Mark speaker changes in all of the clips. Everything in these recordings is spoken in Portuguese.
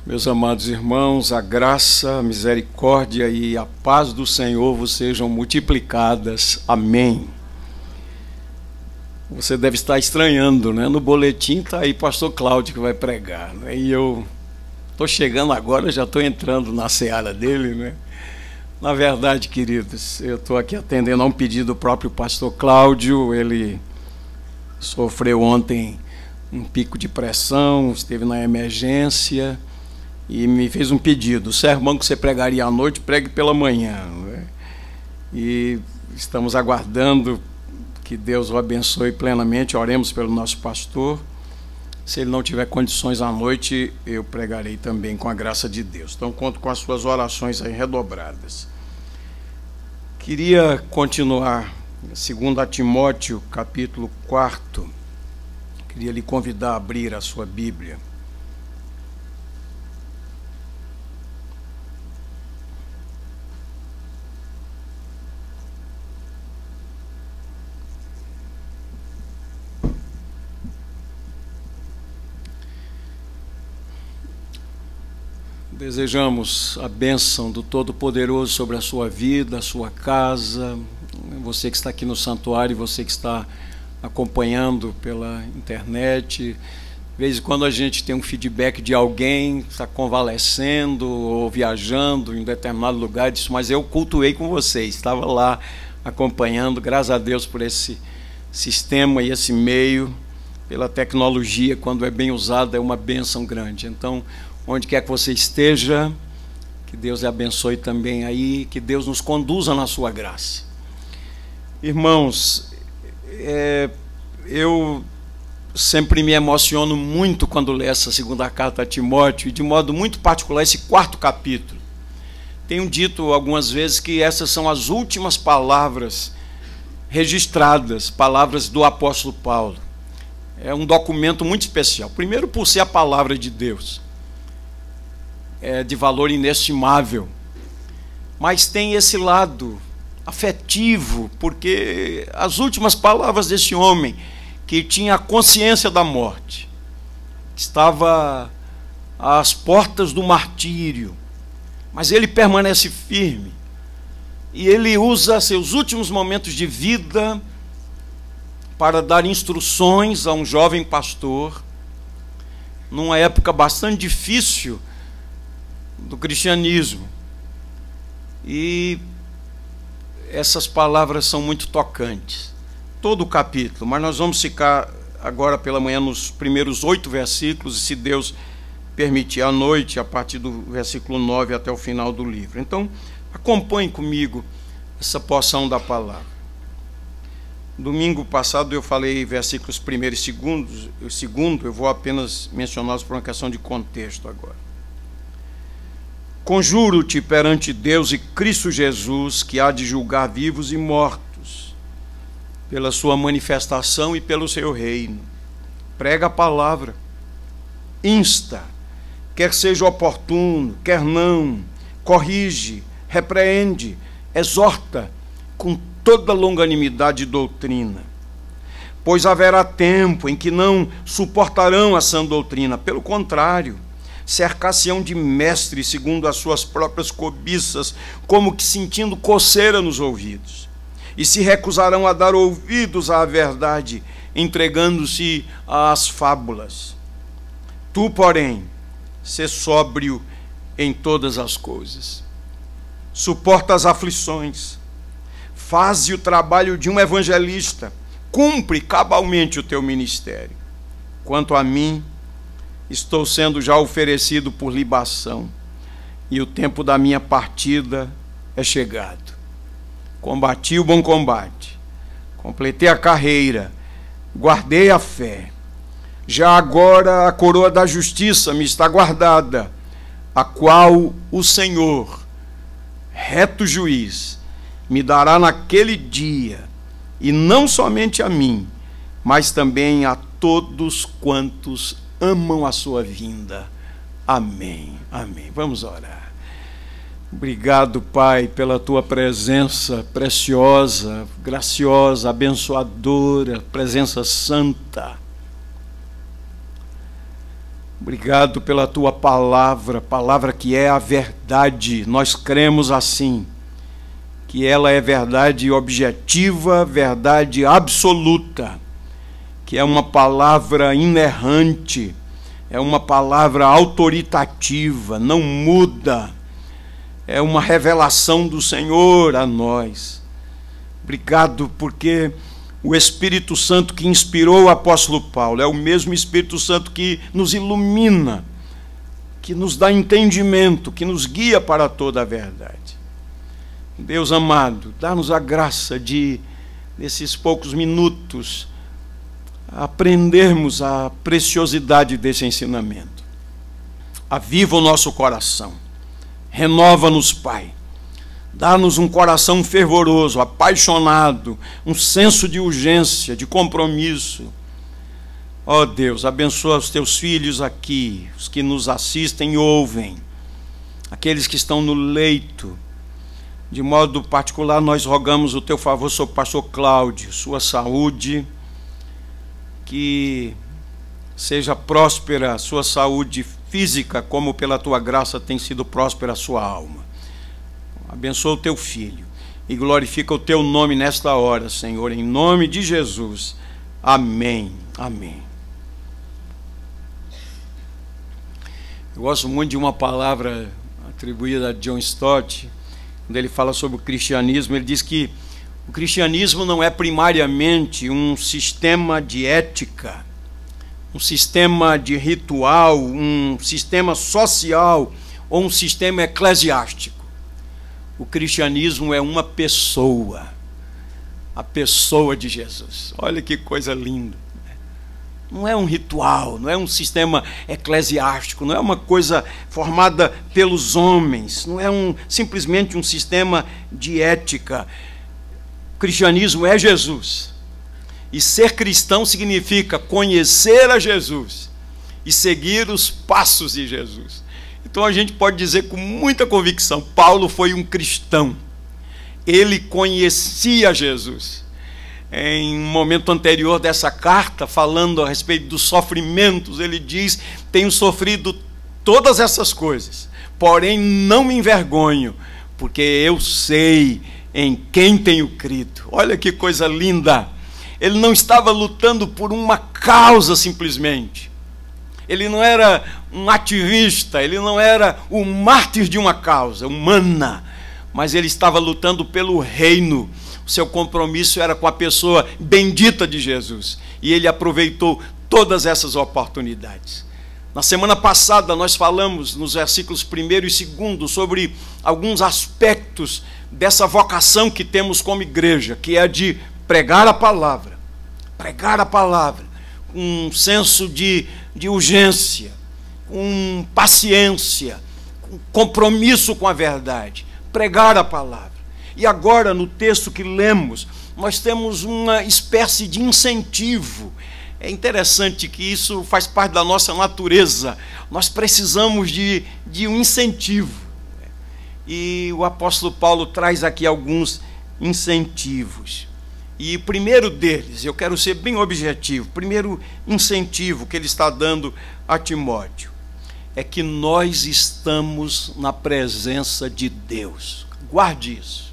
Speaker 1: Meus amados irmãos, a graça, a misericórdia e a paz do Senhor vos sejam multiplicadas. Amém. Você deve estar estranhando, né? No boletim está aí pastor Cláudio que vai pregar, né? E eu estou chegando agora, já estou entrando na seara dele, né? Na verdade, queridos, eu estou aqui atendendo a um pedido do próprio pastor Cláudio. Ele sofreu ontem um pico de pressão, esteve na emergência e me fez um pedido: o sermão que você pregaria à noite, pregue pela manhã, né? E estamos aguardando que Deus o abençoe plenamente. Oremos pelo nosso pastor. Se ele não tiver condições à noite, eu pregarei também com a graça de Deus. Então conto com as suas orações aí redobradas. Queria continuar 2 Timóteo capítulo 4. Queria lhe convidar a abrir a sua Bíblia. Desejamos a bênção do Todo-Poderoso sobre a sua vida, a sua casa, você que está aqui no santuário, você que está acompanhando pela internet. De vez em quando a gente tem um feedback de alguém que está convalescendo ou viajando em um determinado lugar, disse: mas eu cultuei com vocês, estava lá acompanhando. Graças a Deus por esse sistema e esse meio, pela tecnologia, quando é bem usada, é uma bênção grande. Então, onde quer que você esteja, que Deus lhe abençoe também aí, que Deus nos conduza na sua graça. Irmãos, eu sempre me emociono muito quando leio essa segunda carta a Timóteo, e de modo muito particular esse 4º capítulo. Tenho dito algumas vezes que essas são as últimas palavras registradas, palavras do apóstolo Paulo. É um documento muito especial. Primeiro, por ser a palavra de Deus, é de valor inestimável, mas tem esse lado afetivo, porque as últimas palavras desse homem que tinha a consciência da morte, estava às portas do martírio, mas ele permanece firme, e ele usa seus últimos momentos de vida para dar instruções a um jovem pastor, numa época bastante difícil do cristianismo. E essas palavras são muito tocantes, todo o capítulo, mas nós vamos ficar agora pela manhã nos primeiros 8 versículos, e se Deus permitir, à noite, a partir do versículo 9 até o final do livro. Então acompanhe comigo essa porção da palavra. Domingo passado eu falei versículos 1º e 2º, eu vou apenas mencioná-los por uma questão de contexto agora. Conjuro-te perante Deus e Cristo Jesus, que há de julgar vivos e mortos, pela sua manifestação e pelo seu reino. Prega a palavra, insta, quer seja oportuno, quer não, corrige, repreende, exorta, com toda longanimidade e doutrina. Pois haverá tempo em que não suportarão a sã doutrina, pelo contrário, cercar-se-ão de mestres segundo as suas próprias cobiças, como que sentindo coceira nos ouvidos, e se recusarão a dar ouvidos à verdade, entregando-se às fábulas. Tu, porém, sê sóbrio em todas as coisas, suporta as aflições, faze o trabalho de um evangelista, cumpre cabalmente o teu ministério. Quanto a mim, estou sendo já oferecido por libação, e o tempo da minha partida é chegado. Combati o bom combate, completei a carreira, guardei a fé. Já agora a coroa da justiça me está guardada, a qual o Senhor, reto juiz, me dará naquele dia, e não somente a mim, mas também a todos quantos amam a sua vinda. Amém, amém. Vamos orar. Obrigado, Pai, pela tua presença preciosa, graciosa, abençoadora, presença santa. Obrigado pela tua palavra, palavra que é a verdade. Nós cremos assim, que ela é verdade objetiva, verdade absoluta, que é uma palavra inerrante, é uma palavra autoritativa, não muda, é uma revelação do Senhor a nós. Obrigado porque o Espírito Santo que inspirou o apóstolo Paulo é o mesmo Espírito Santo que nos ilumina, que nos dá entendimento, que nos guia para toda a verdade. Deus amado, dá-nos a graça de, nesses poucos minutos, aprendermos a preciosidade desse ensinamento. Aviva o nosso coração, renova-nos, Pai. Dá-nos um coração fervoroso, apaixonado, um senso de urgência, de compromisso. Ó Deus, abençoa os teus filhos aqui, os que nos assistem e ouvem, aqueles que estão no leito. De modo particular, nós rogamos o teu favor sobre o pastor Cláudio, sua saúde, que seja próspera a sua saúde física, como pela tua graça tem sido próspera a sua alma. Abençoa o teu filho e glorifica o teu nome nesta hora, Senhor, em nome de Jesus. Amém. Amém. Eu gosto muito de uma palavra atribuída a John Stott, quando ele fala sobre o cristianismo. Ele diz que o cristianismo não é primariamente um sistema de ética, um sistema de ritual, um sistema social ou um sistema eclesiástico. O cristianismo é uma pessoa, a pessoa de Jesus. Olha que coisa linda. Não é um ritual, não é um sistema eclesiástico, não é uma coisa formada pelos homens, não é simplesmente um sistema de ética. O cristianismo é Jesus. E ser cristão significa conhecer a Jesus e seguir os passos de Jesus. Então a gente pode dizer com muita convicção, Paulo foi um cristão. Ele conhecia Jesus. Em um momento anterior dessa carta, falando a respeito dos sofrimentos, ele diz: tenho sofrido todas essas coisas, porém não me envergonho, porque eu sei em quem tenho crido. Olha que coisa linda. Ele não estava lutando por uma causa simplesmente. Ele não era um ativista, ele não era o mártir de uma causa humana, mas ele estava lutando pelo reino. O seu compromisso era com a pessoa bendita de Jesus, e ele aproveitou todas essas oportunidades. Na semana passada nós falamos nos versículos 1º e 2º sobre alguns aspectos dessa vocação que temos como igreja, que é de pregar a palavra, com um senso de urgência, com paciência, com compromisso com a verdade, pregar a palavra. E agora, no texto que lemos, nós temos uma espécie de incentivo. É interessante que isso faz parte da nossa natureza. Nós precisamos de um incentivo. E o apóstolo Paulo traz aqui alguns incentivos. E o primeiro deles, eu quero ser bem objetivo, o primeiro incentivo que ele está dando a Timóteo é que nós estamos na presença de Deus. Guarde isso.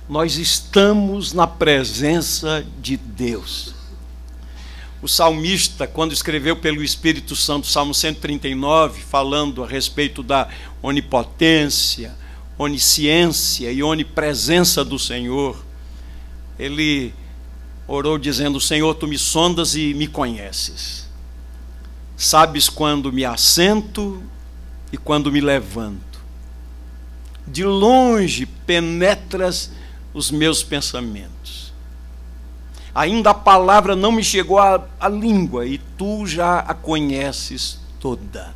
Speaker 1: Nós estamos na presença de Deus. O salmista, quando escreveu pelo Espírito Santo, Salmo 139, falando a respeito da onipotência, onisciência e onipresença do Senhor, ele orou dizendo: Senhor, tu me sondas e me conheces. Sabes quando me assento e quando me levanto. De longe penetras os meus pensamentos. Ainda a palavra não me chegou à língua, e tu já a conheces toda.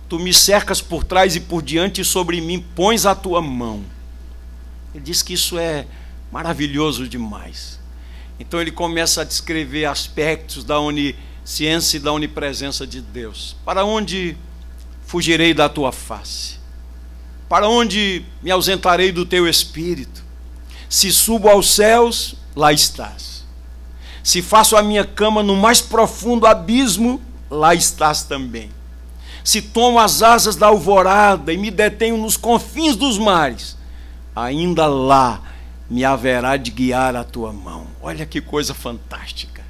Speaker 1: Tu me cercas por trás e por diante, e sobre mim pões a tua mão. Ele diz que isso é maravilhoso demais. Então ele começa a descrever aspectos da onisciência e da onipresença de Deus. Para onde fugirei da tua face? Para onde me ausentarei do teu espírito? Se subo aos céus, lá estás. Se faço a minha cama no mais profundo abismo, lá estás também. Se tomo as asas da alvorada e me detenho nos confins dos mares, ainda lá me haverá de guiar a tua mão. Olha que coisa fantástica.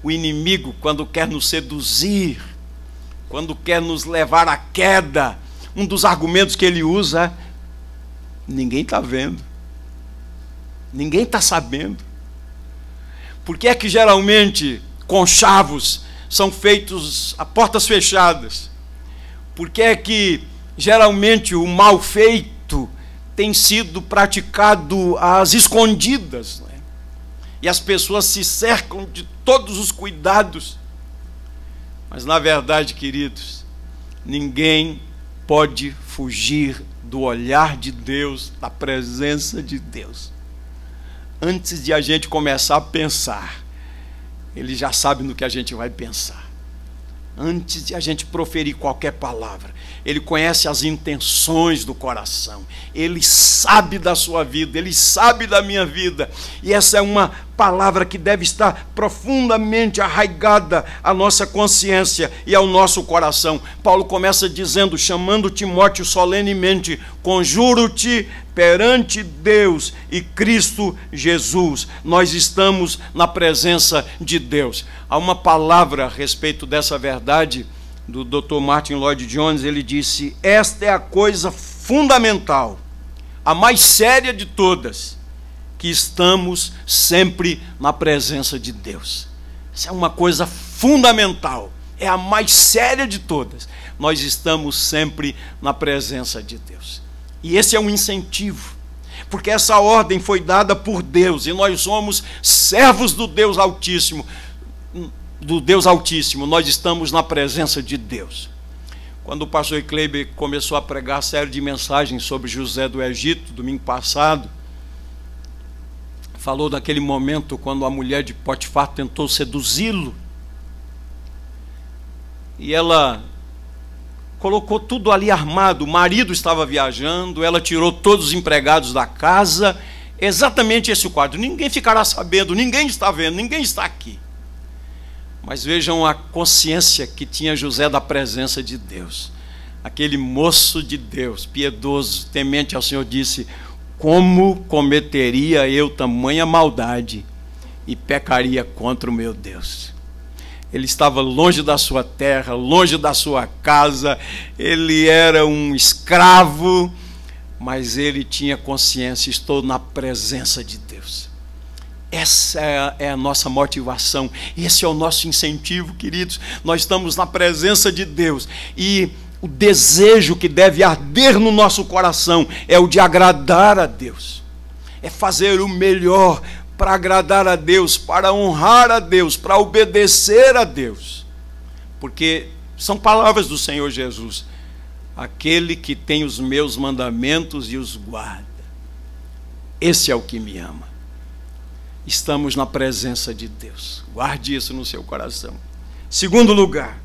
Speaker 1: O inimigo, quando quer nos seduzir, quando quer nos levar à queda, um dos argumentos que ele usa: ninguém está vendo, ninguém está sabendo. Por que é que geralmente conchavos são feitos a portas fechadas? Por que é que geralmente o mal feito tem sido praticado às escondidas, né? E as pessoas se cercam de todos os cuidados. Mas na verdade, queridos, ninguém pode fugir do olhar de Deus, da presença de Deus. Antes de a gente começar a pensar, Ele já sabe no que a gente vai pensar. Antes de a gente proferir qualquer palavra, Ele conhece as intenções do coração. Ele sabe da sua vida, Ele sabe da minha vida. E essa é uma palavra que deve estar profundamente arraigada à nossa consciência e ao nosso coração. Paulo começa dizendo, chamando Timóteo solenemente: conjuro-te perante Deus e Cristo Jesus. Nós estamos na presença de Deus. Há uma palavra a respeito dessa verdade do Dr. Martin Lloyd Jones. Ele disse: esta é a coisa fundamental, a mais séria de todas, que estamos sempre na presença de Deus. Essa é uma coisa fundamental, é a mais séria de todas. Nós estamos sempre na presença de Deus. E esse é um incentivo, porque essa ordem foi dada por Deus, e nós somos servos do Deus Altíssimo. Nós estamos na presença de Deus. Quando o pastor Kleiber começou a pregar a série de mensagens sobre José do Egito, domingo passado, falou daquele momento quando a mulher de Potifar tentou seduzi-lo, e ela colocou tudo ali armado. O marido estava viajando, ela tirou todos os empregados da casa. Exatamente esse o quadro: ninguém ficará sabendo, ninguém está vendo, ninguém está aqui. Mas vejam a consciência que tinha José da presença de Deus. Aquele moço de Deus, piedoso, temente ao Senhor, disse: como cometeria eu tamanha maldade e pecaria contra o meu Deus? Ele estava longe da sua terra, longe da sua casa, ele era um escravo, mas ele tinha consciência: estou na presença de Deus. Essa é a nossa motivação, esse é o nosso incentivo, queridos. Nós estamos na presença de Deus, e o desejo que deve arder no nosso coração é o de agradar a Deus, é fazer o melhor para agradar a Deus, para honrar a Deus, para obedecer a Deus. Porque são palavras do Senhor Jesus: aquele que tem os meus mandamentos e os guarda, esse é o que me ama. Estamos na presença de Deus. Guarde isso no seu coração. Segundo lugar,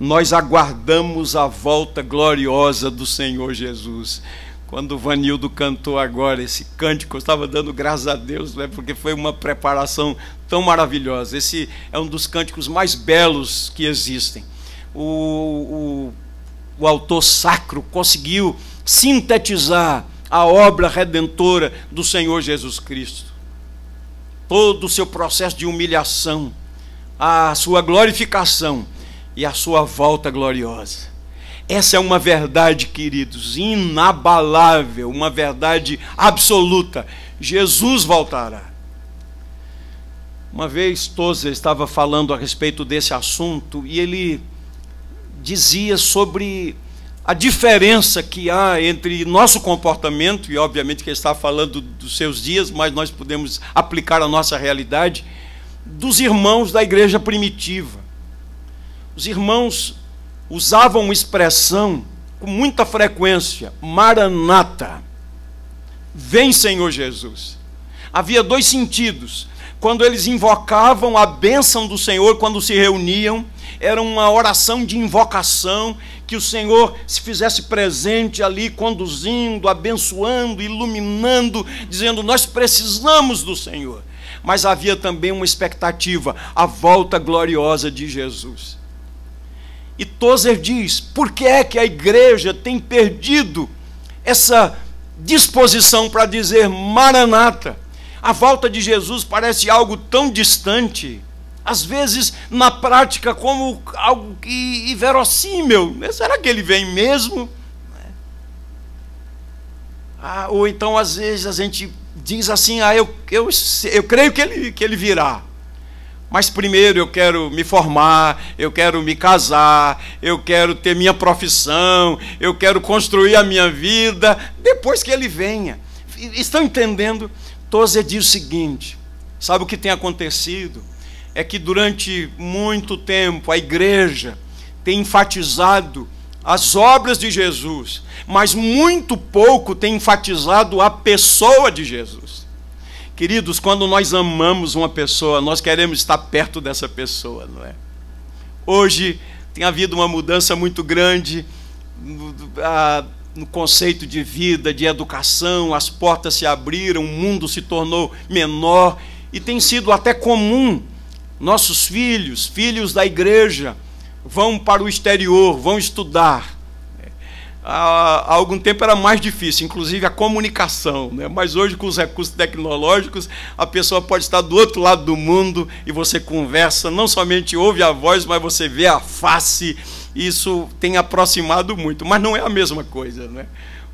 Speaker 1: nós aguardamos a volta gloriosa do Senhor Jesus. Quando o Vanildo cantou agora esse cântico, eu estava dando graças a Deus, né, porque foi uma preparação tão maravilhosa. Esse é um dos cânticos mais belos que existem. O autor sacro conseguiu sintetizar a obra redentora do Senhor Jesus Cristo. Todo o seu processo de humilhação, a sua glorificação e a sua volta gloriosa. Essa é uma verdade, queridos, inabalável, uma verdade absoluta. Jesus voltará. Uma vez Tozer estava falando a respeito desse assunto, e ele dizia sobre a diferença que há entre nosso comportamento, e obviamente que ele está falando dos seus dias, mas nós podemos aplicar a nossa realidade, dos irmãos da igreja primitiva. Os irmãos usavam uma expressão com muita frequência: Maranata, vem Senhor Jesus. Havia dois sentidos. Quando eles invocavam a bênção do Senhor, quando se reuniam, era uma oração de invocação, que o Senhor se fizesse presente ali, conduzindo, abençoando, iluminando, dizendo: nós precisamos do Senhor. Mas havia também uma expectativa: a volta gloriosa de Jesus. E Tozer diz: por que é que a igreja tem perdido essa disposição para dizer Maranata? A volta de Jesus parece algo tão distante, às vezes na prática como algo inverossímil. Será que ele vem mesmo? Ou então às vezes a gente diz assim: eu creio que ele virá, mas primeiro eu quero me formar, eu quero me casar, eu quero ter minha profissão, eu quero construir a minha vida, depois que ele venha. Estão entendendo? Tozer diz o seguinte: sabe o que tem acontecido? É que durante muito tempo a igreja tem enfatizado as obras de Jesus, mas muito pouco tem enfatizado a pessoa de Jesus. Queridos, quando nós amamos uma pessoa, nós queremos estar perto dessa pessoa, não é? Hoje tem havido uma mudança muito grande no conceito de vida, de educação, as portas se abriram, o mundo se tornou menor, e tem sido até comum nossos filhos da igreja, vão para o exterior, vão estudar. Há algum tempo era mais difícil, inclusive a comunicação, né? Mas hoje, com os recursos tecnológicos, a pessoa pode estar do outro lado do mundo e você conversa, não somente ouve a voz, mas você vê a face. Isso tem aproximado muito, mas não é a mesma coisa, né?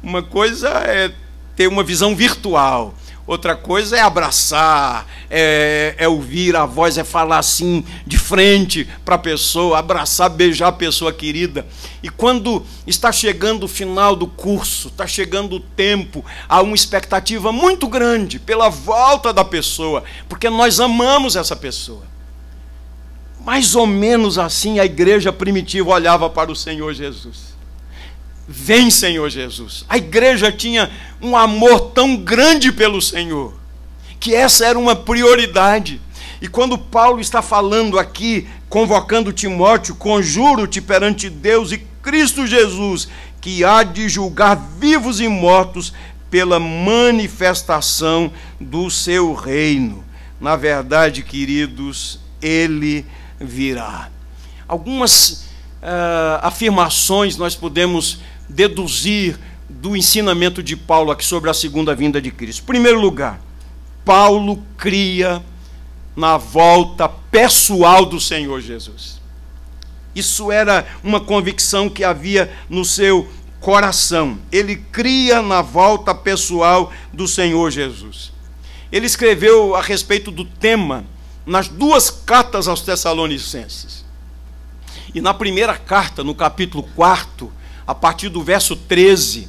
Speaker 1: Uma coisa é ter uma visão virtual, outra coisa é abraçar, é ouvir a voz, é falar assim de frente para a pessoa, abraçar, beijar a pessoa querida. E quando está chegando o final do curso, está chegando o tempo, há uma expectativa muito grande pela volta da pessoa, porque nós amamos essa pessoa. Mais ou menos assim a igreja primitiva olhava para o Senhor Jesus. Vem, Senhor Jesus. A igreja tinha um amor tão grande pelo Senhor, que essa era uma prioridade. E quando Paulo está falando aqui, convocando Timóteo: conjuro-te perante Deus e Cristo Jesus, que há de julgar vivos e mortos pela manifestação do seu reino. Na verdade, queridos, ele virá. Algumas afirmações nós podemos deduzir do ensinamento de Paulo aqui sobre a segunda vinda de Cristo. Em primeiro lugar, Paulo cria na volta pessoal do Senhor Jesus. Isso era uma convicção que havia no seu coração. Ele cria na volta pessoal do Senhor Jesus. Ele escreveu a respeito do tema nas duas cartas aos Tessalonicenses. E na primeira carta, no capítulo 4, a partir do verso 13,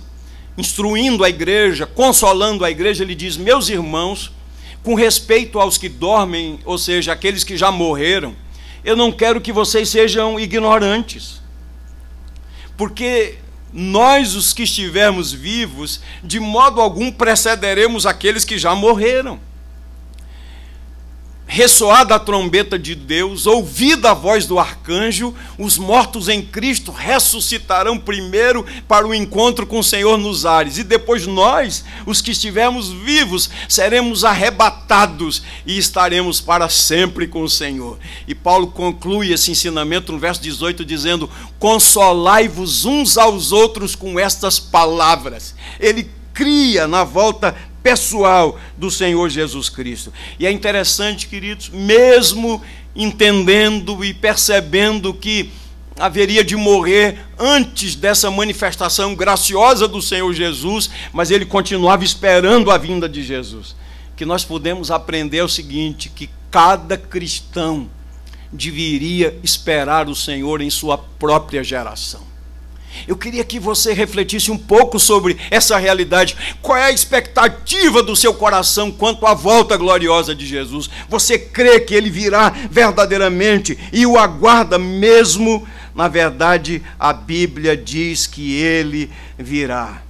Speaker 1: instruindo a igreja, consolando a igreja, ele diz: meus irmãos, com respeito aos que dormem, ou seja, aqueles que já morreram, eu não quero que vocês sejam ignorantes, porque nós, os que estivermos vivos, de modo algum precederemos aqueles que já morreram. Ressoada a trombeta de Deus, ouvida a voz do arcanjo, os mortos em Cristo ressuscitarão primeiro para o encontro com o Senhor nos ares, e depois nós, os que estivermos vivos, seremos arrebatados e estaremos para sempre com o Senhor. E Paulo conclui esse ensinamento no verso 18 dizendo: consolai-vos uns aos outros com estas palavras. Ele cria na volta pessoal do Senhor Jesus Cristo. E é interessante, queridos, mesmo entendendo e percebendo que haveria de morrer antes dessa manifestação graciosa do Senhor Jesus, mas ele continuava esperando a vinda de Jesus. Que nós podemos aprender o seguinte: que cada cristão deveria esperar o Senhor em sua própria geração. Eu queria que você refletisse um pouco sobre essa realidade. Qual é a expectativa do seu coração quanto à volta gloriosa de Jesus? Você crê que ele virá verdadeiramente e o aguarda mesmo? Na verdade, a Bíblia diz que ele virá.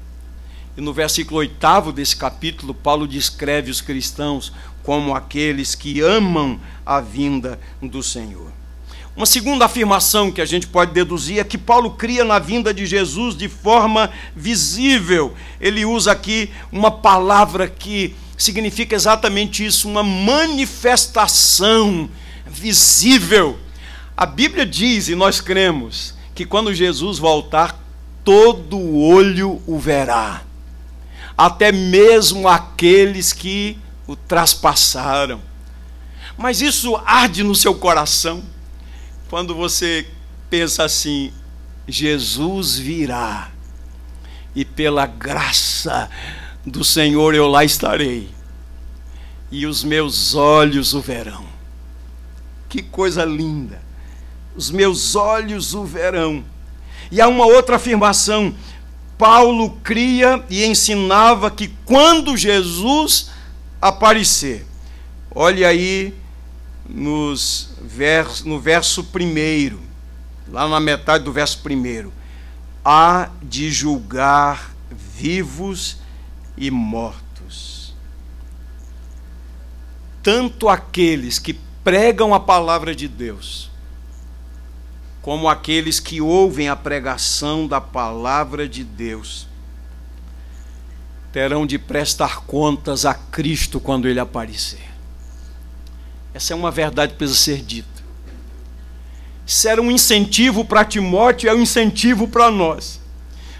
Speaker 1: E no versículo 8 desse capítulo, Paulo descreve os cristãos como aqueles que amam a vinda do Senhor. Uma segunda afirmação que a gente pode deduzir é que Paulo cria na vinda de Jesus de forma visível. Ele usa aqui uma palavra que significa exatamente isso, uma manifestação visível. A Bíblia diz, e nós cremos, que quando Jesus voltar, todo olho o verá, até mesmo aqueles que o traspassaram. Mas isso arde no seu coração quando você pensa assim: Jesus virá, e pela graça do Senhor eu lá estarei, e os meus olhos o verão. Que coisa linda! Os meus olhos o verão. E há uma outra afirmação: Paulo cria e ensinava que quando Jesus aparecer, olhe aí no verso 1, lá na metade do verso 1, há de julgar vivos e mortos. Tanto aqueles que pregam a palavra de Deus, como aqueles que ouvem a pregação da palavra de Deus, terão de prestar contas a Cristo quando Ele aparecer. Essa é uma verdade que precisa ser dita. Isso era um incentivo para Timóteo, é um incentivo para nós.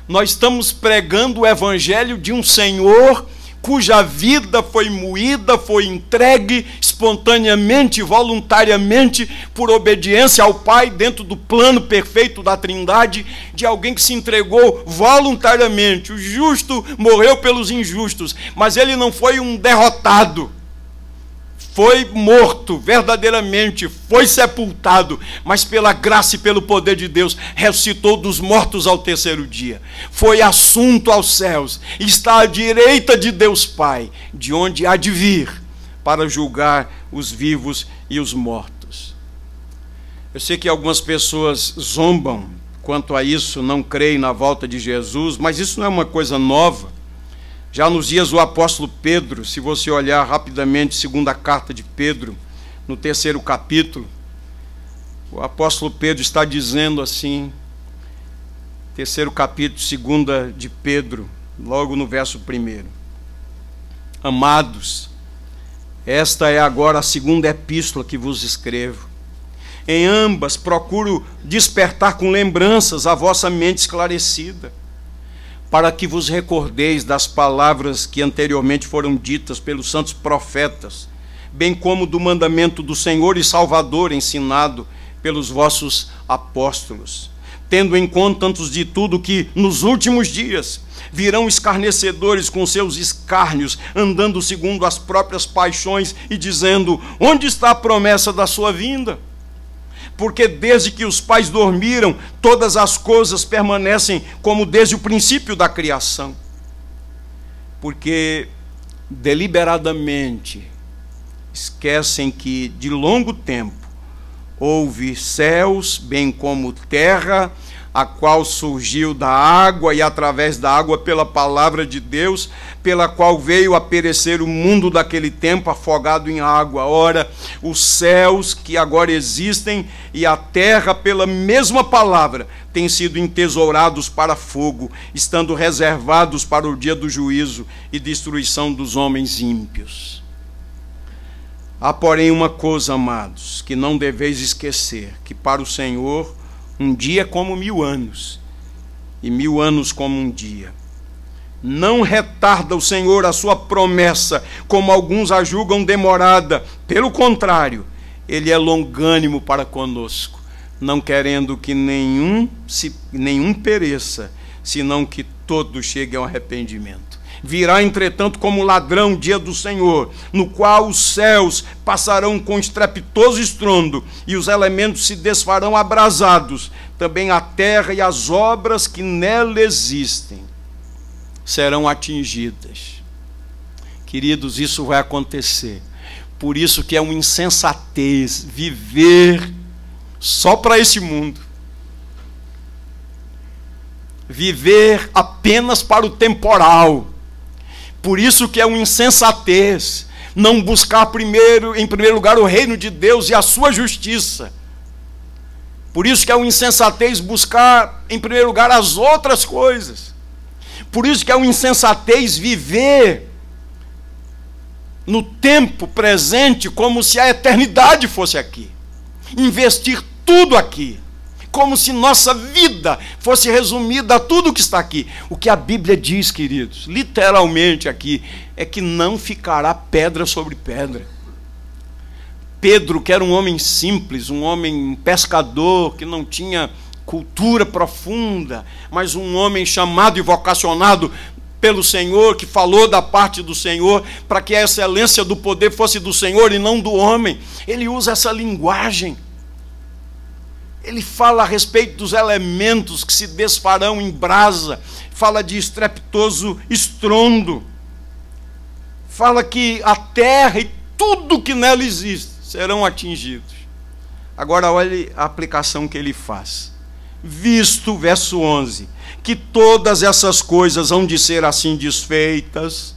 Speaker 1: Nós estamos pregando o evangelho de um Senhor cuja vida foi moída, foi entregue espontaneamente, voluntariamente, por obediência ao Pai, dentro do plano perfeito da Trindade, de alguém que se entregou voluntariamente. O justo morreu pelos injustos, mas ele não foi um derrotado. Foi morto, verdadeiramente, foi sepultado, mas pela graça e pelo poder de Deus, ressuscitou dos mortos ao terceiro dia. Foi assunto aos céus, está à direita de Deus Pai, de onde há de vir para julgar os vivos e os mortos. Eu sei que algumas pessoas zombam quanto a isso, não creem na volta de Jesus, mas isso não é uma coisa nova. Já nos dias do apóstolo Pedro, se você olhar rapidamente, segunda carta de Pedro, no 3º capítulo, o apóstolo Pedro está dizendo assim, 3º capítulo, 2 de Pedro, logo no verso 1. Amados, esta é agora a segunda epístola que vos escrevo. Em ambas procuro despertar com lembranças a vossa mente esclarecida, para que vos recordeis das palavras que anteriormente foram ditas pelos santos profetas, bem como do mandamento do Senhor e Salvador ensinado pelos vossos apóstolos, tendo em conta, antes de tudo, que nos últimos dias virão escarnecedores com seus escárnios, andando segundo as próprias paixões e dizendo: onde está a promessa da sua vinda? Porque desde que os pais dormiram, todas as coisas permanecem como desde o princípio da criação. Porque deliberadamente esquecem que de longo tempo houve céus, bem como terra, a qual surgiu da água e através da água pela palavra de Deus, pela qual veio a perecer o mundo daquele tempo afogado em água. Ora, os céus que agora existem e a terra pela mesma palavra têm sido entesourados para fogo, estando reservados para o dia do juízo e destruição dos homens ímpios. Há, porém, uma coisa, amados, que não deveis esquecer, que para o Senhor um dia é como 1000 anos, e 1000 anos como um dia. Não retarda o Senhor a sua promessa, como alguns a julgam demorada. Pelo contrário, Ele é longânimo para conosco, não querendo que nenhum pereça, senão que todos cheguem ao arrependimento. Virá, entretanto, como ladrão o dia do Senhor, no qual os céus passarão com estrepitoso estrondo, e os elementos se desfarão abrasados. Também a terra e as obras que nela existem serão atingidas. Queridos, isso vai acontecer. Por isso que é uma insensatez viver só para esse mundo. Viver apenas para o temporal. Por isso que é uma insensatez não buscar em primeiro lugar o reino de Deus e a sua justiça. Por isso que é uma insensatez buscar em primeiro lugar as outras coisas. Por isso que é uma insensatez viver no tempo presente como se a eternidade fosse aqui. Investir tudo aqui. como se nossa vida fosse resumida a tudo que está aqui. O que a Bíblia diz, queridos, literalmente aqui, é que não ficará pedra sobre pedra. Pedro, que era um homem simples, um homem pescador, que não tinha cultura profunda, mas um homem chamado e vocacionado pelo Senhor, que falou da parte do Senhor, para que a excelência do poder fosse do Senhor e não do homem. Ele usa essa linguagem. Ele fala a respeito dos elementos que se desfarão em brasa, fala de estrepitoso estrondo, fala que a terra e tudo que nela existe serão atingidos. Agora olhe a aplicação que ele faz. Visto, verso 11, que todas essas coisas hão de ser assim desfeitas,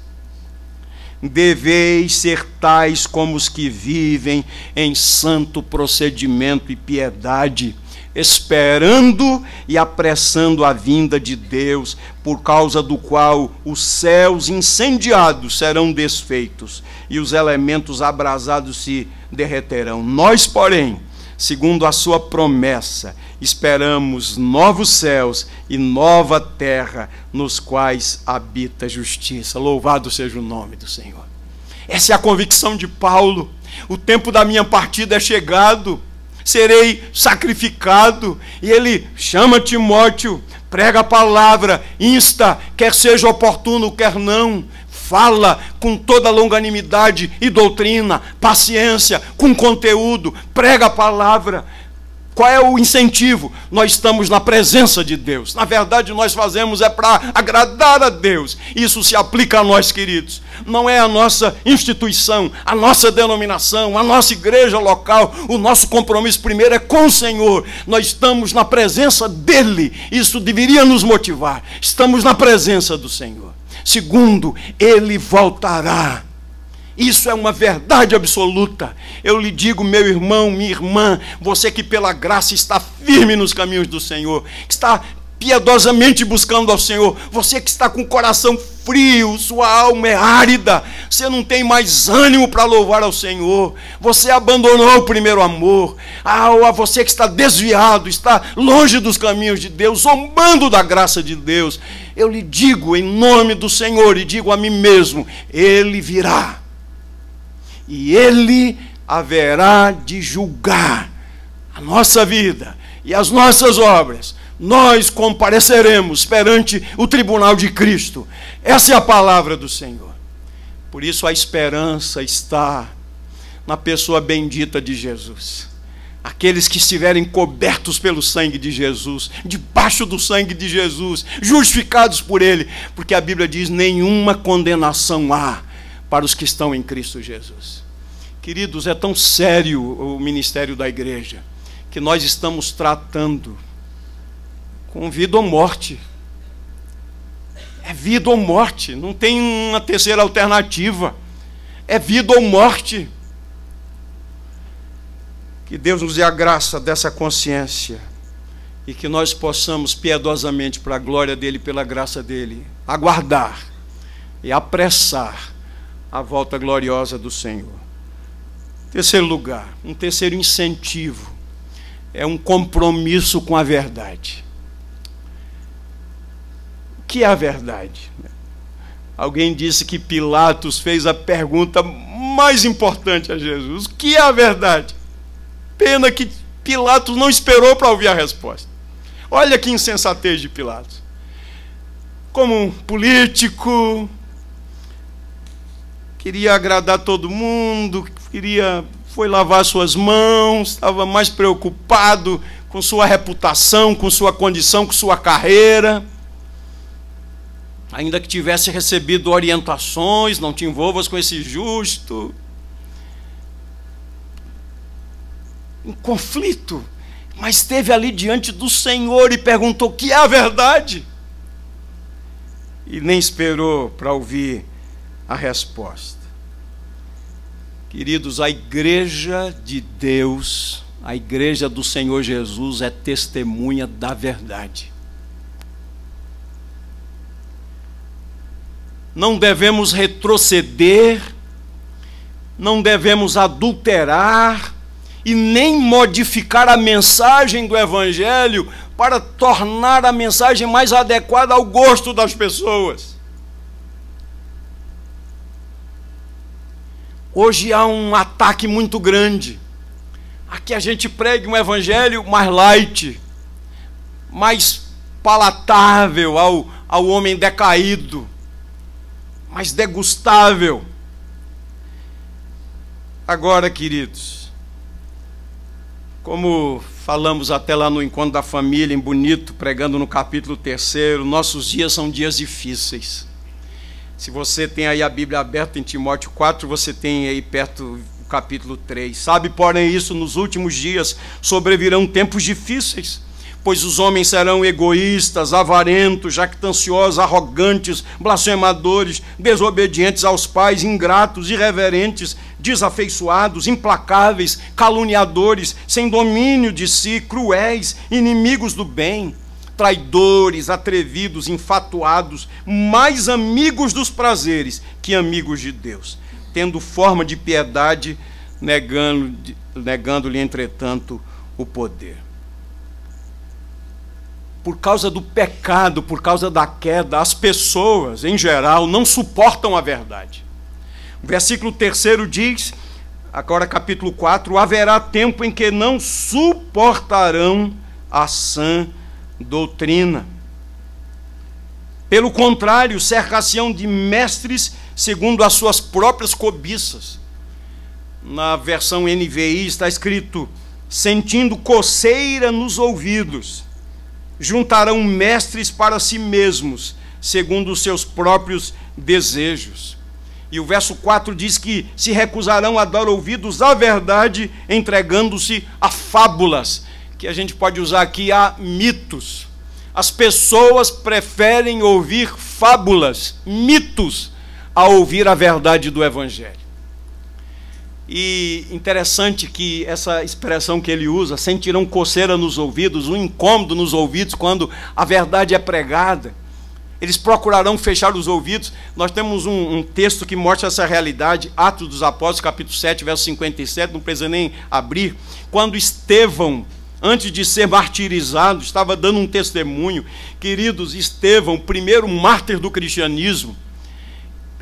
Speaker 1: deveis ser tais como os que vivem em santo procedimento e piedade, esperando e apressando a vinda de Deus, por causa do qual os céus incendiados serão desfeitos e os elementos abrasados se derreterão. Nós, porém, segundo a sua promessa, esperamos novos céus e nova terra, nos quais habita a justiça. Louvado seja o nome do Senhor. Essa é a convicção de Paulo. O tempo da minha partida é chegado, serei sacrificado. E ele chama Timóteo, prega a palavra, insta, quer seja oportuno, quer não. Fala com toda longanimidade e doutrina, paciência, com conteúdo, prega a palavra. Qual é o incentivo? Nós estamos na presença de Deus. Na verdade, nós fazemos para agradar a Deus. Isso se aplica a nós, queridos. Não é a nossa instituição, a nossa denominação, a nossa igreja local. O nosso compromisso primeiro é com o Senhor. Nós estamos na presença dEle. Isso deveria nos motivar. Estamos na presença do Senhor. Segundo, Ele voltará. Isso é uma verdade absoluta. Eu lhe digo, meu irmão, minha irmã, você que pela graça está firme nos caminhos do Senhor, que está piedosamente buscando ao Senhor, você que está com o coração frio, sua alma é árida, você não tem mais ânimo para louvar ao Senhor, você abandonou o primeiro amor, a você que está desviado, está longe dos caminhos de Deus, zombando da graça de Deus, eu lhe digo em nome do Senhor e digo a mim mesmo, Ele virá. E Ele haverá de julgar a nossa vida e as nossas obras. Nós compareceremos perante o tribunal de Cristo. Essa é a palavra do Senhor. Por isso a esperança está na pessoa bendita de Jesus. Aqueles que estiverem cobertos pelo sangue de Jesus, debaixo do sangue de Jesus, justificados por Ele, porque a Bíblia diz, nenhuma condenação há para os que estão em Cristo Jesus. Queridos, é tão sério o ministério da igreja, que nós estamos tratando com vida ou morte. É vida ou morte, não tem uma terceira alternativa. É vida ou morte. Que Deus nos dê a graça dessa consciência e que nós possamos piedosamente, para a glória dEle, pela graça dEle, aguardar e apressar a volta gloriosa do Senhor. Terceiro lugar, um terceiro incentivo, é um compromisso com a verdade. O que é a verdade? Alguém disse que Pilatos fez a pergunta mais importante a Jesus. O que é a verdade? Pena que Pilatos não esperou para ouvir a resposta. Olha que insensatez de Pilatos. Como um político, queria agradar todo mundo, foi lavar suas mãos, estava mais preocupado com sua reputação, com sua condição, com sua carreira. Ainda que tivesse recebido orientações, não te envolvas com esse justo. Um conflito, mas esteve ali diante do Senhor e perguntou o que é a verdade. E nem esperou para ouvir a resposta. Queridos, a igreja de Deus, a igreja do Senhor Jesus é testemunha da verdade. Não devemos retroceder, não devemos adulterar e nem modificar a mensagem do Evangelho para tornar a mensagem mais adequada ao gosto das pessoas. Hoje há um ataque muito grande a que a gente pregue um Evangelho mais light, mais palatável ao homem decaído, mais degustável. Agora, queridos, como falamos até lá no Encontro da Família, em Bonito, pregando no capítulo 3, nossos dias são dias difíceis. Se você tem aí a Bíblia aberta em Timóteo 4, você tem aí perto o capítulo 3. Sabe, porém, isso, nos últimos dias sobrevirão tempos difíceis, pois os homens serão egoístas, avarentos, jactanciosos, arrogantes, blasfemadores, desobedientes aos pais, ingratos, irreverentes, desafeiçoados, implacáveis, caluniadores, sem domínio de si, cruéis, inimigos do bem, traidores, atrevidos, infatuados, mais amigos dos prazeres que amigos de Deus, tendo forma de piedade, negando-lhe, entretanto, o poder. Por causa do pecado, por causa da queda, as pessoas, em geral, não suportam a verdade. O versículo 3 diz, agora capítulo 4, haverá tempo em que não suportarão a sã doutrina. Pelo contrário, cercar-se-ão de mestres segundo as suas próprias cobiças. Na versão NVI está escrito, sentindo coceira nos ouvidos, juntarão mestres para si mesmos, segundo os seus próprios desejos. E o verso 4 diz que se recusarão a dar ouvidos à verdade, entregando-se a fábulas, que a gente pode usar aqui a mitos. As pessoas preferem ouvir fábulas, mitos, a ouvir a verdade do Evangelho. E interessante que essa expressão que ele usa, sentirão coceira nos ouvidos, um incômodo nos ouvidos quando a verdade é pregada. Eles procurarão fechar os ouvidos. Nós temos um texto que mostra essa realidade, Atos dos Apóstolos, capítulo 7, verso 57, não precisa nem abrir. Quando Estevão, antes de ser martirizado, estava dando um testemunho. Queridos, Estevão, o primeiro mártir do cristianismo,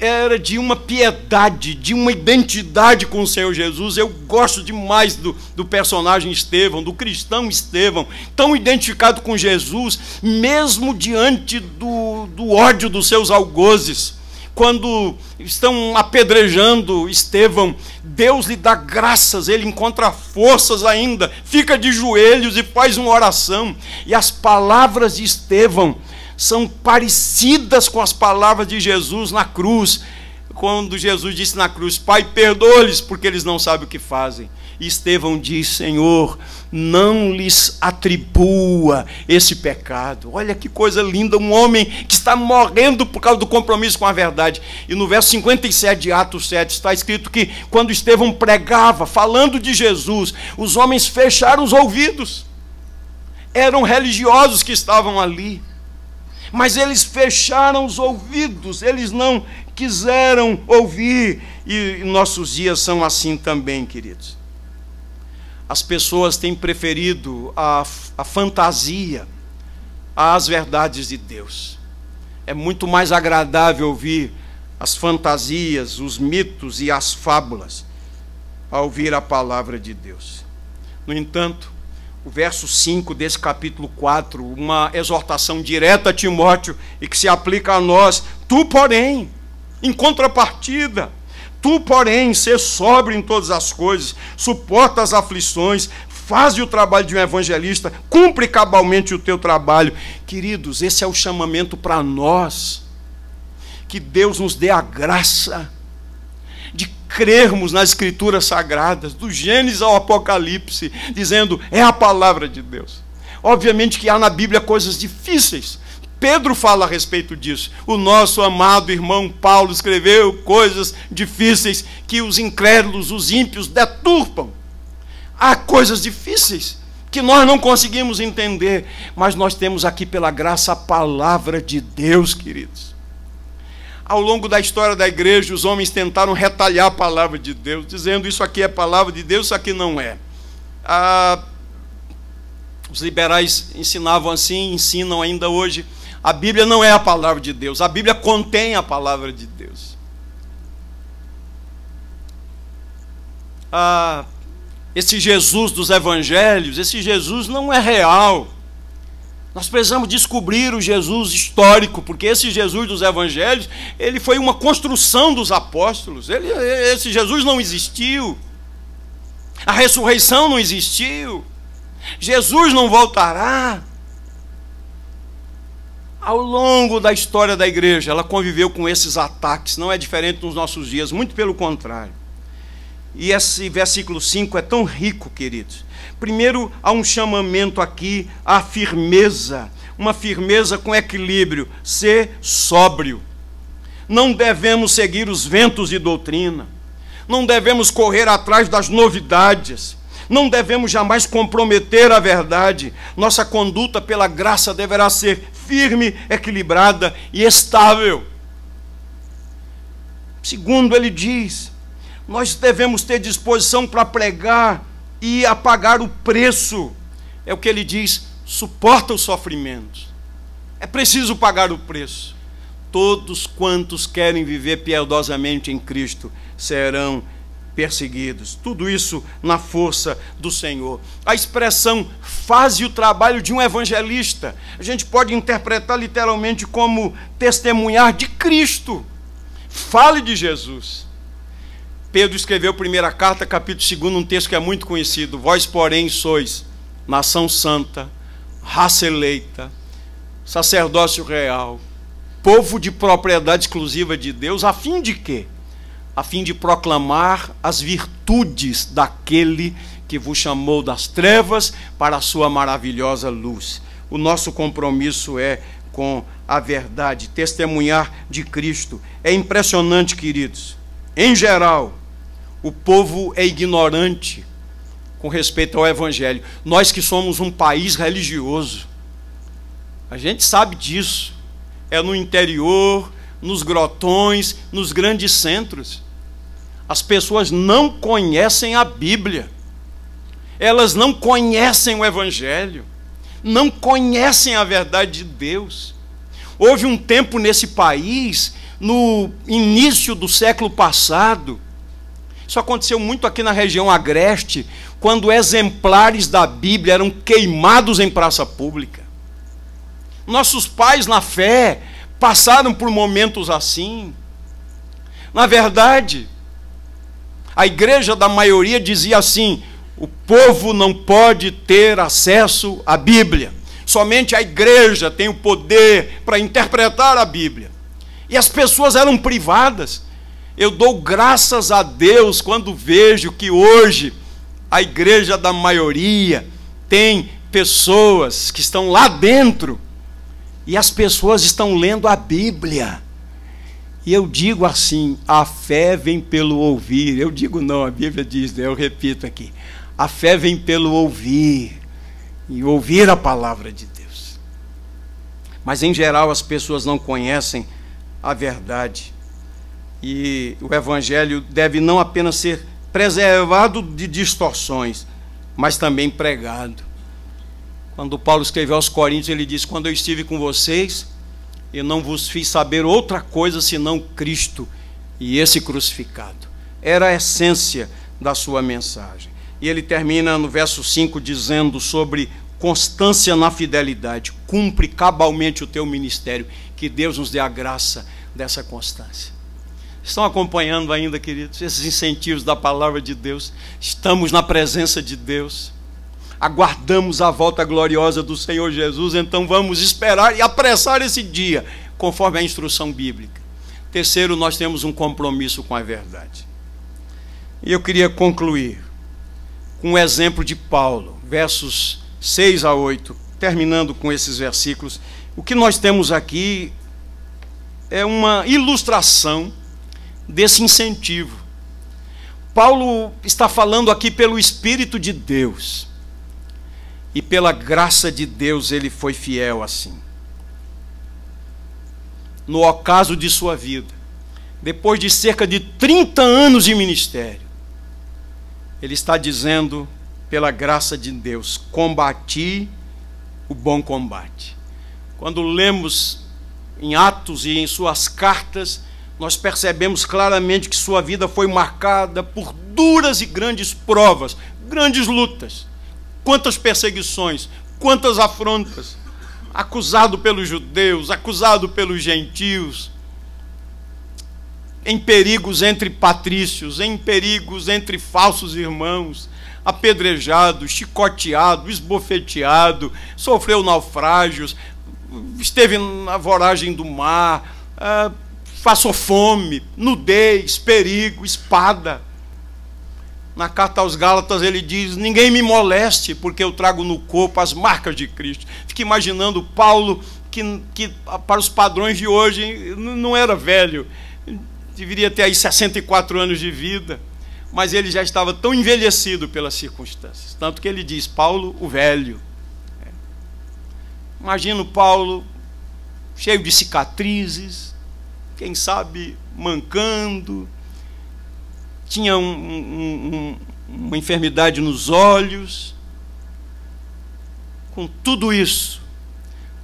Speaker 1: era de uma piedade, de uma identidade com o Senhor Jesus. Eu gosto demais do personagem Estevão, do cristão Estevão, tão identificado com Jesus, mesmo diante do ódio dos seus algozes. Quando estão apedrejando Estevão, Deus lhe dá graças, ele encontra forças ainda, fica de joelhos e faz uma oração. E as palavras de Estevão são parecidas com as palavras de Jesus na cruz, quando Jesus disse na cruz, Pai, perdoa-lhes, porque eles não sabem o que fazem. E Estevão diz, Senhor, não lhes atribua esse pecado. Olha que coisa linda, um homem que está morrendo por causa do compromisso com a verdade. E no verso 57 de Atos 7 está escrito que quando Estevão pregava, falando de Jesus, os homens fecharam os ouvidos. Eram religiosos que estavam ali, mas eles fecharam os ouvidos, eles não quiseram ouvir. E nossos dias são assim também, queridos. As pessoas têm preferido a fantasia às verdades de Deus. É muito mais agradável ouvir as fantasias, os mitos e as fábulas a ouvir a palavra de Deus. No entanto, o verso 5 desse capítulo 4, uma exortação direta a Timóteo e que se aplica a nós. Tu, porém, em contrapartida, tu, porém, ser sóbrio em todas as coisas, suporta as aflições, faz o trabalho de um evangelista, cumpre cabalmente o teu trabalho. Queridos, esse é o chamamento para nós. Que Deus nos dê a graça de crermos nas Escrituras Sagradas, do Gênesis ao Apocalipse, dizendo, é a palavra de Deus. Obviamente que há na Bíblia coisas difíceis. Pedro fala a respeito disso. O nosso amado irmão Paulo escreveu coisas difíceis que os incrédulos, os ímpios deturpam. Há coisas difíceis que nós não conseguimos entender, mas nós temos aqui pela graça a palavra de Deus, queridos. Ao longo da história da igreja, os homens tentaram retalhar a palavra de Deus, dizendo isso aqui é palavra de Deus, isso aqui não é. Os liberais ensinavam assim, ensinam ainda hoje. A Bíblia não é a palavra de Deus, a Bíblia contém a palavra de Deus. Esse Jesus dos evangelhos, esse Jesus não é real. Nós precisamos descobrir o Jesus histórico, porque esse Jesus dos evangelhos, ele foi uma construção dos apóstolos. Esse Jesus não existiu. A ressurreição não existiu. Jesus não voltará. Ao longo da história da igreja, ela conviveu com esses ataques. Não é diferente nos nossos dias, muito pelo contrário. E esse versículo 5 é tão rico, queridos. Primeiro, há um chamamento aqui à firmeza, uma firmeza com equilíbrio, ser sóbrio. Não devemos seguir os ventos de doutrina, não devemos correr atrás das novidades, não devemos jamais comprometer a verdade. Nossa conduta pela graça deverá ser firme, equilibrada e estável. Segundo, ele diz, nós devemos ter disposição para pregar e a pagar o preço. É o que ele diz, suporta os sofrimentos. É preciso pagar o preço. Todos quantos querem viver piedosamente em Cristo serão perseguidos. Tudo isso na força do Senhor. A expressão faze o trabalho de um evangelista, a gente pode interpretar literalmente como testemunhar de Cristo. Fale de Jesus. Pedro escreveu a primeira carta, capítulo 2, um texto que é muito conhecido. Vós, porém, sois nação santa, raça eleita, sacerdócio real, povo de propriedade exclusiva de Deus, a fim de quê? A fim de proclamar as virtudes daquele que vos chamou das trevas para a sua maravilhosa luz. O nosso compromisso é com a verdade, testemunhar de Cristo. É impressionante, queridos. Em geral, o povo é ignorante com respeito ao Evangelho. Nós que somos um país religioso, a gente sabe disso. É no interior, nos grotões, nos grandes centros. As pessoas não conhecem a Bíblia. Elas não conhecem o Evangelho. Não conhecem a verdade de Deus. Houve um tempo nesse país, no início do século passado, isso aconteceu muito aqui na região agreste, quando exemplares da Bíblia eram queimados em praça pública. Nossos pais na fé passaram por momentos assim. Na verdade, a igreja da maioria dizia assim: o povo não pode ter acesso à Bíblia. Somente a igreja tem o poder para interpretar a Bíblia. E as pessoas eram privadas. Eu dou graças a Deus quando vejo que hoje a igreja da maioria tem pessoas que estão lá dentro e as pessoas estão lendo a Bíblia. E eu digo assim, a fé vem pelo ouvir. Eu digo não, a Bíblia diz, eu repito aqui. A fé vem pelo ouvir, e ouvir a palavra de Deus. Mas em geral as pessoas não conhecem a verdade. E o Evangelho deve não apenas ser preservado de distorções, mas também pregado. Quando Paulo escreveu aos Coríntios, ele diz: quando eu estive com vocês, eu não vos fiz saber outra coisa senão Cristo e esse crucificado. Era a essência da sua mensagem. E ele termina no verso 5 dizendo sobre constância na fidelidade. Cumpre cabalmente o teu ministério. Que Deus nos dê a graça dessa constância. Estão acompanhando ainda, queridos, esses incentivos da palavra de Deus? Estamos na presença de Deus. Aguardamos a volta gloriosa do Senhor Jesus, então vamos esperar e apressar esse dia, conforme a instrução bíblica. Terceiro, nós temos um compromisso com a verdade. E eu queria concluir com um exemplo de Paulo, versos 6 a 8, terminando com esses versículos. O que nós temos aqui é uma ilustração desse incentivo. Paulo está falando aqui pelo Espírito de Deus. E pela graça de Deus ele foi fiel assim. No ocaso de sua vida, depois de cerca de 30 anos de ministério, ele está dizendo pela graça de Deus, combati o bom combate. Quando lemos em Atos e em suas cartas, nós percebemos claramente que sua vida foi marcada por duras e grandes provas, grandes lutas. Quantas perseguições, quantas afrontas. Acusado pelos judeus, acusado pelos gentios, em perigos entre patrícios, em perigos entre falsos irmãos, apedrejado, chicoteado, esbofeteado, sofreu naufrágios, esteve na voragem do mar, passou fome, nudez, perigo, espada. Na carta aos Gálatas ele diz: ninguém me moleste, porque eu trago no corpo as marcas de Cristo. Fique imaginando Paulo, que para os padrões de hoje não era velho, deveria ter aí 64 anos de vida, mas ele já estava tão envelhecido pelas circunstâncias, tanto que ele diz: Paulo o velho. Imagino Paulo cheio de cicatrizes, quem sabe mancando, tinha uma enfermidade nos olhos. Com tudo isso,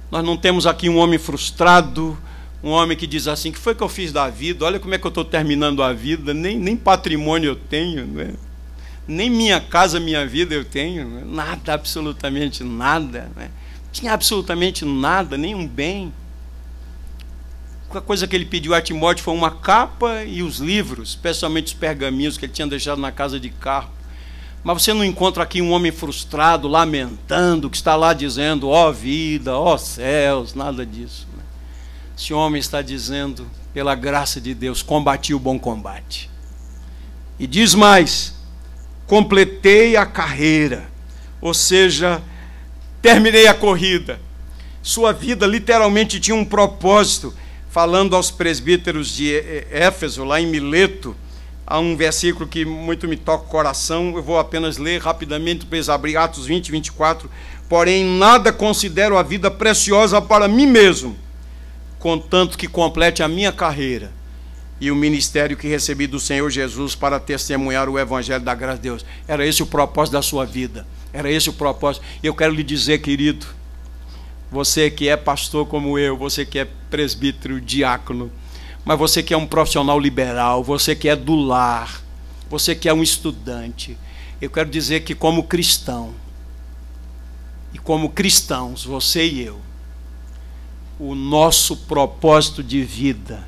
Speaker 1: nós não temos aqui um homem frustrado, um homem que diz assim: o que foi que eu fiz da vida? Olha como é que eu estou terminando a vida, nem patrimônio eu tenho, não é? Nem minha casa, minha vida eu tenho, não é? Nada, absolutamente nada, não é? Tinha absolutamente nada, nenhum bem. A coisa que ele pediu a Timóteo foi uma capa e os livros, especialmente os pergaminhos que ele tinha deixado na casa de Carpo. Mas você não encontra aqui um homem frustrado, lamentando, que está lá dizendo: ó vida, ó céus, nada disso. Esse homem está dizendo: pela graça de Deus, combati o bom combate. E diz mais: completei a carreira, ou seja, terminei a corrida. Sua vida literalmente tinha um propósito. Falando aos presbíteros de Éfeso, lá em Mileto, há um versículo que muito me toca o coração, eu vou apenas ler rapidamente para eles abrir Atos 20, 24. Porém, nada considero a vida preciosa para mim mesmo, contanto que complete a minha carreira e o ministério que recebi do Senhor Jesus para testemunhar o evangelho da graça de Deus. Era esse o propósito da sua vida, era esse o propósito. E eu quero lhe dizer, querido, você que é pastor como eu, você que é presbítero, diácono, mas você que é um profissional liberal, você que é do lar, você que é um estudante, eu quero dizer que como cristão, e como cristãos, você e eu, o nosso propósito de vida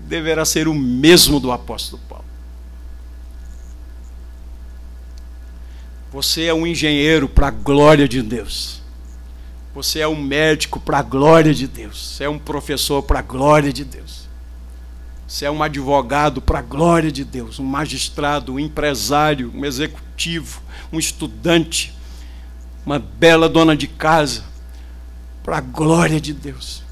Speaker 1: deverá ser o mesmo do apóstolo Paulo. Você é um engenheiro para a glória de Deus. Você é um médico para a glória de Deus. Você é um professor para a glória de Deus. Você é um advogado para a glória de Deus. Um magistrado, um empresário, um executivo, um estudante, uma bela dona de casa, para a glória de Deus.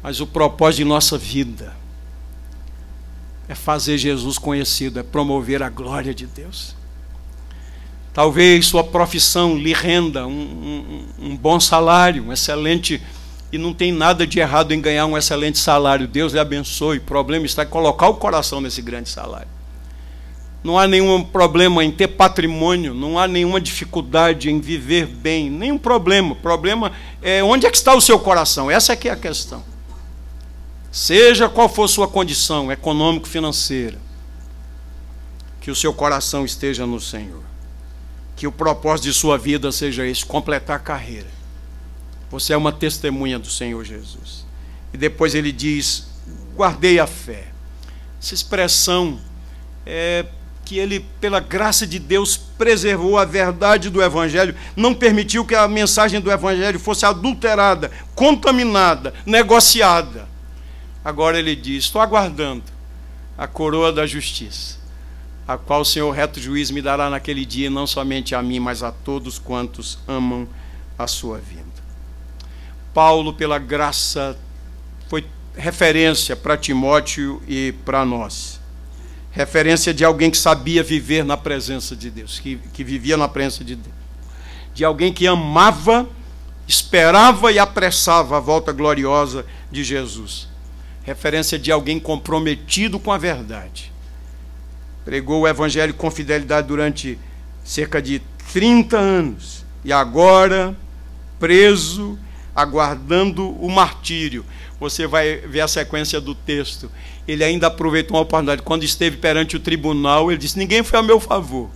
Speaker 1: Mas o propósito de nossa vida é fazer Jesus conhecido, é promover a glória de Deus. Talvez sua profissão lhe renda um bom salário, um excelente, e não tem nada de errado em ganhar um excelente salário. Deus lhe abençoe. O problema está em colocar o coração nesse grande salário. Não há nenhum problema em ter patrimônio, não há nenhuma dificuldade em viver bem, nenhum problema. O problema é onde é que está o seu coração. Essa é que é a questão. Seja qual for sua condição econômico-financeira, que o seu coração esteja no Senhor. Que o propósito de sua vida seja esse: completar a carreira. Você é uma testemunha do Senhor Jesus. E depois ele diz: guardei a fé. Essa expressão é que ele, pela graça de Deus, preservou a verdade do Evangelho, não permitiu que a mensagem do Evangelho fosse adulterada, contaminada, negociada. Agora ele diz: estou aguardando a coroa da justiça, a qual o Senhor reto juiz me dará naquele dia, não somente a mim, mas a todos quantos amam a sua vinda. Paulo, pela graça, foi referência para Timóteo e para nós. Referência de alguém que sabia viver na presença de Deus, que vivia na presença de Deus. De alguém que amava, esperava e apressava a volta gloriosa de Jesus. Referência de alguém comprometido com a verdade. pregou o evangelho com fidelidade durante cerca de 30 anos, e agora, preso, aguardando o martírio. Você vai ver a sequência do texto. Ele ainda aproveitou uma oportunidade. Quando esteve perante o tribunal, ele disse: ninguém foi a meu favor,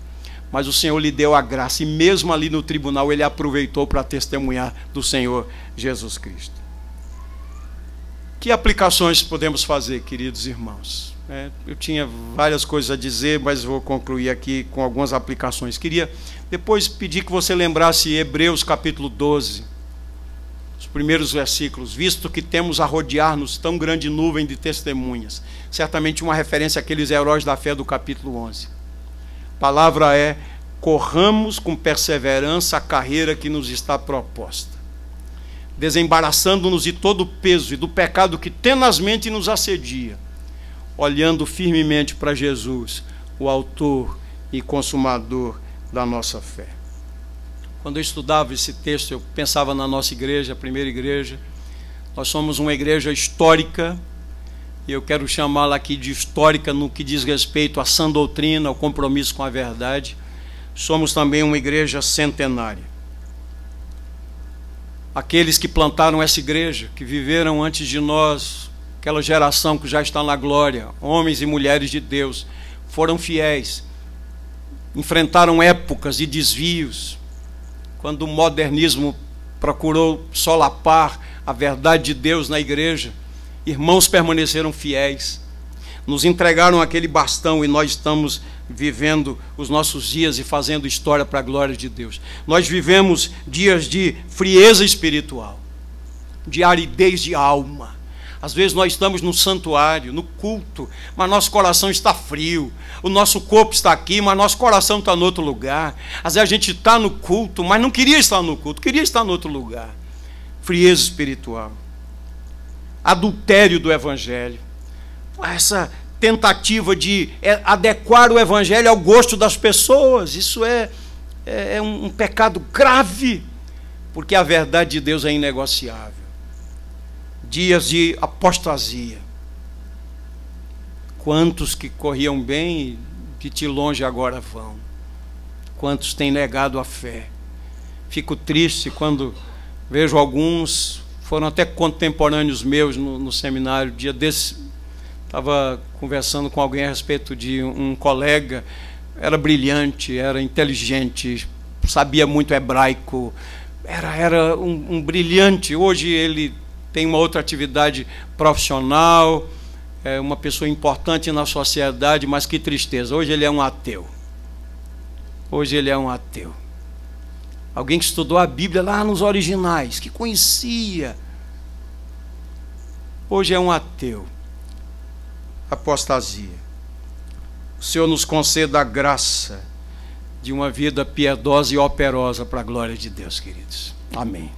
Speaker 1: mas o Senhor lhe deu a graça. E mesmo ali no tribunal, ele aproveitou para testemunhar do Senhor Jesus Cristo. Que aplicações podemos fazer, queridos irmãos? Eu tinha várias coisas a dizer, mas vou concluir aqui com algumas aplicações. Queria depois pedir que você lembrasse Hebreus capítulo 12, os primeiros versículos. Visto que temos a rodear-nos tão grande nuvem de testemunhas. Certamente uma referência àqueles heróis da fé do capítulo 11. A palavra é: corramos com perseverança a carreira que nos está proposta, desembaraçando-nos de todo o peso e do pecado que tenazmente nos assedia, olhando firmemente para Jesus, o autor e consumador da nossa fé. Quando eu estudava esse texto, eu pensava na nossa igreja, a primeira igreja. Nós somos uma igreja histórica, e eu quero chamá-la aqui de histórica no que diz respeito à sã doutrina, ao compromisso com a verdade. Somos também uma igreja centenária. Aqueles que plantaram essa igreja, que viveram antes de nós, aquela geração que já está na glória, homens e mulheres de Deus, foram fiéis, enfrentaram épocas e desvios, quando o modernismo procurou solapar a verdade de Deus na igreja. Irmãos permaneceram fiéis, nos entregaram aquele bastão, e nós estamos vivendo os nossos dias e fazendo história para a glória de Deus. Nós vivemos dias de frieza espiritual, de aridez de alma. Às vezes nós estamos no santuário, no culto, mas nosso coração está frio. O nosso corpo está aqui, mas nosso coração está em outro lugar. Às vezes a gente está no culto, mas não queria estar no culto, queria estar em outro lugar. Frieza espiritual. Adultério do evangelho. Essa tentativa de adequar o evangelho ao gosto das pessoas. Isso é um pecado grave, porque a verdade de Deus é inegociável. Dias de apostasia. Quantos que corriam bem e de longe agora vão? Quantos têm negado a fé? Fico triste quando vejo alguns, foram até contemporâneos meus no seminário. Dia desse estava conversando com alguém a respeito de um colega, era brilhante, era inteligente, sabia muito hebraico, era um brilhante. Hoje ele tem uma outra atividade profissional, é uma pessoa importante na sociedade, mas que tristeza, hoje ele é um ateu. Hoje ele é um ateu. Alguém que estudou a Bíblia lá nos originais, que conhecia, hoje é um ateu. Apostasia. O Senhor nos conceda a graça de uma vida piedosa e operosa para a glória de Deus, queridos. Amém.